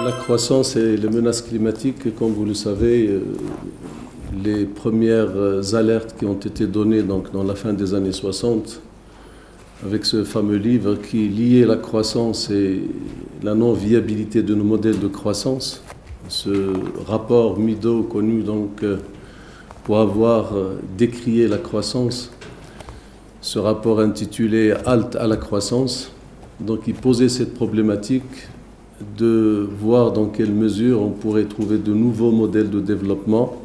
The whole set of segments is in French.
La croissance et les menaces climatiques, comme vous le savez, les premières alertes qui ont été données donc, dans la fin des années 60, avec ce fameux livre qui liait la croissance et la non-viabilité de nos modèles de croissance, ce rapport Meadow connu donc pour avoir décrié la croissance, ce rapport intitulé « Halte à la croissance », donc il posait cette problématique de voir dans quelle mesure on pourrait trouver de nouveaux modèles de développement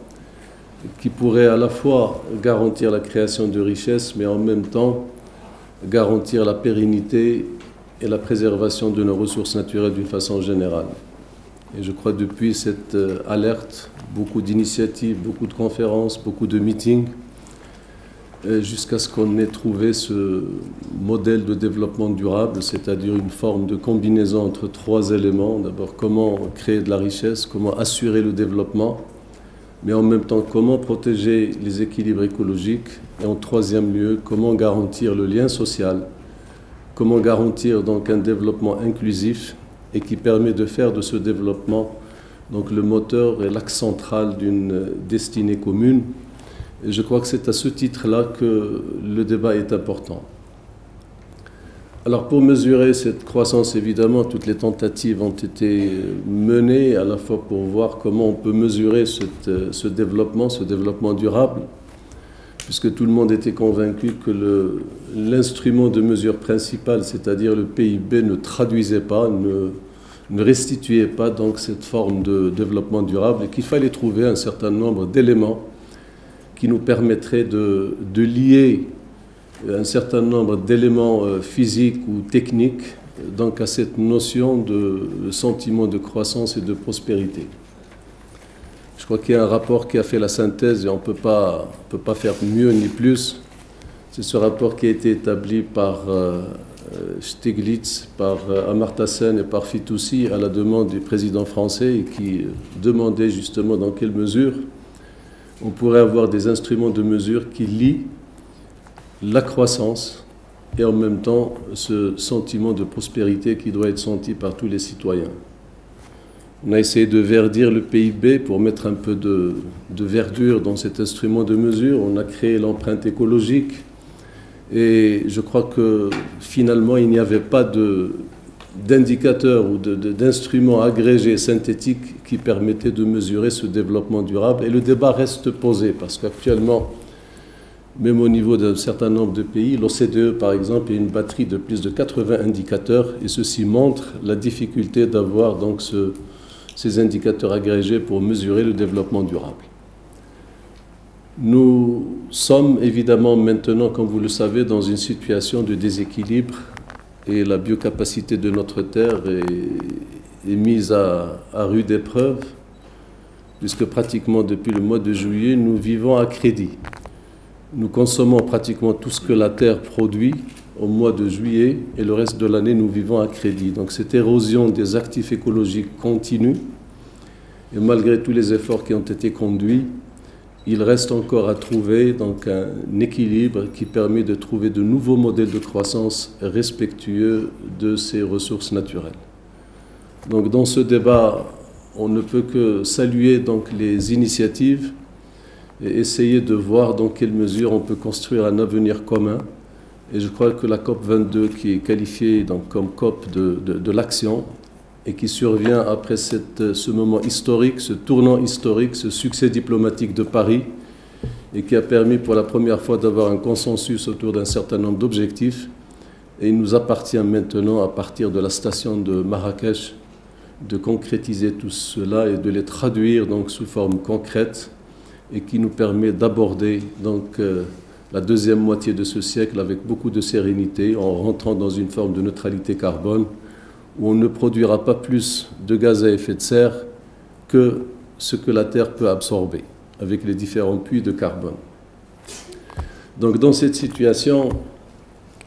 qui pourraient à la fois garantir la création de richesses, mais en même temps garantir la pérennité et la préservation de nos ressources naturelles d'une façon générale. Et je crois depuis cette alerte, beaucoup d'initiatives, beaucoup de conférences, beaucoup de meetings, jusqu'à ce qu'on ait trouvé ce modèle de développement durable, c'est-à-dire une forme de combinaison entre trois éléments. D'abord, comment créer de la richesse, comment assurer le développement, mais en même temps, comment protéger les équilibres écologiques. Et en troisième lieu, comment garantir le lien social, comment garantir donc un développement inclusif et qui permet de faire de ce développement donc le moteur et l'axe central d'une destinée commune. Et je crois que c'est à ce titre-là que le débat est important. Alors pour mesurer cette croissance, évidemment, toutes les tentatives ont été menées à la fois pour voir comment on peut mesurer ce développement durable, puisque tout le monde était convaincu que l'instrument de mesure principal, c'est-à-dire le PIB, ne traduisait pas, ne restituait pas donc cette forme de développement durable et qu'il fallait trouver un certain nombre d'éléments qui nous permettrait de lier un certain nombre d'éléments physiques ou techniques donc à cette notion de sentiment de croissance et de prospérité. Je crois qu'il y a un rapport qui a fait la synthèse et on ne peut pas faire mieux ni plus. C'est ce rapport qui a été établi par Stiglitz, par Amartya Sen et par Fitoussi à la demande du président français et qui demandait justement dans quelle mesure on pourrait avoir des instruments de mesure qui lient la croissance et en même temps ce sentiment de prospérité qui doit être senti par tous les citoyens. On a essayé de verdir le PIB pour mettre un peu de verdure dans cet instrument de mesure. On a créé l'empreinte écologique et je crois que finalement il n'y avait pas d'indicateurs ou d'instruments agrégés synthétiques qui permettaient de mesurer ce développement durable. Et le débat reste posé parce qu'actuellement, même au niveau d'un certain nombre de pays, l'OCDE par exemple, a une batterie de plus de 80 indicateurs et ceci montre la difficulté d'avoir donc ces indicateurs agrégés pour mesurer le développement durable. Nous sommes évidemment maintenant, comme vous le savez, dans une situation de déséquilibre et la biocapacité de notre terre est mise à rude épreuve, puisque pratiquement depuis le mois de juillet, nous vivons à crédit. Nous consommons pratiquement tout ce que la terre produit au mois de juillet et le reste de l'année, nous vivons à crédit. Donc cette érosion des actifs écologiques continue et malgré tous les efforts qui ont été conduits, il reste encore à trouver donc un équilibre qui permet de trouver de nouveaux modèles de croissance respectueux de ces ressources naturelles. Donc dans ce débat, on ne peut que saluer donc les initiatives et essayer de voir dans quelle mesure on peut construire un avenir commun. Et je crois que la COP22, qui est qualifiée donc comme COP de l'action et qui survient après ce moment historique, ce tournant historique, ce succès diplomatique de Paris, et qui a permis pour la première fois d'avoir un consensus autour d'un certain nombre d'objectifs. Et il nous appartient maintenant, à partir de la station de Marrakech, de concrétiser tout cela et de les traduire donc sous forme concrète, et qui nous permet d'aborder donc la deuxième moitié de ce siècle avec beaucoup de sérénité, en rentrant dans une forme de neutralité carbone, où on ne produira pas plus de gaz à effet de serre que ce que la Terre peut absorber, avec les différents puits de carbone. Donc dans cette situation,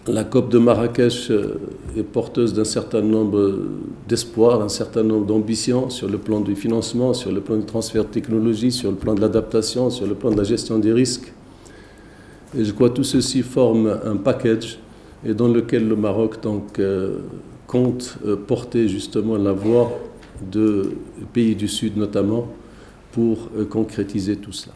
la COP de Marrakech est porteuse d'un certain nombre d'espoirs, d'un certain nombre d'ambitions sur le plan du financement, sur le plan du transfert de technologie, sur le plan de l'adaptation, sur le plan de la gestion des risques. Et je crois que tout ceci forme un package et dans lequel le Maroc donc, compte porter justement la voix de pays du Sud notamment pour concrétiser tout cela.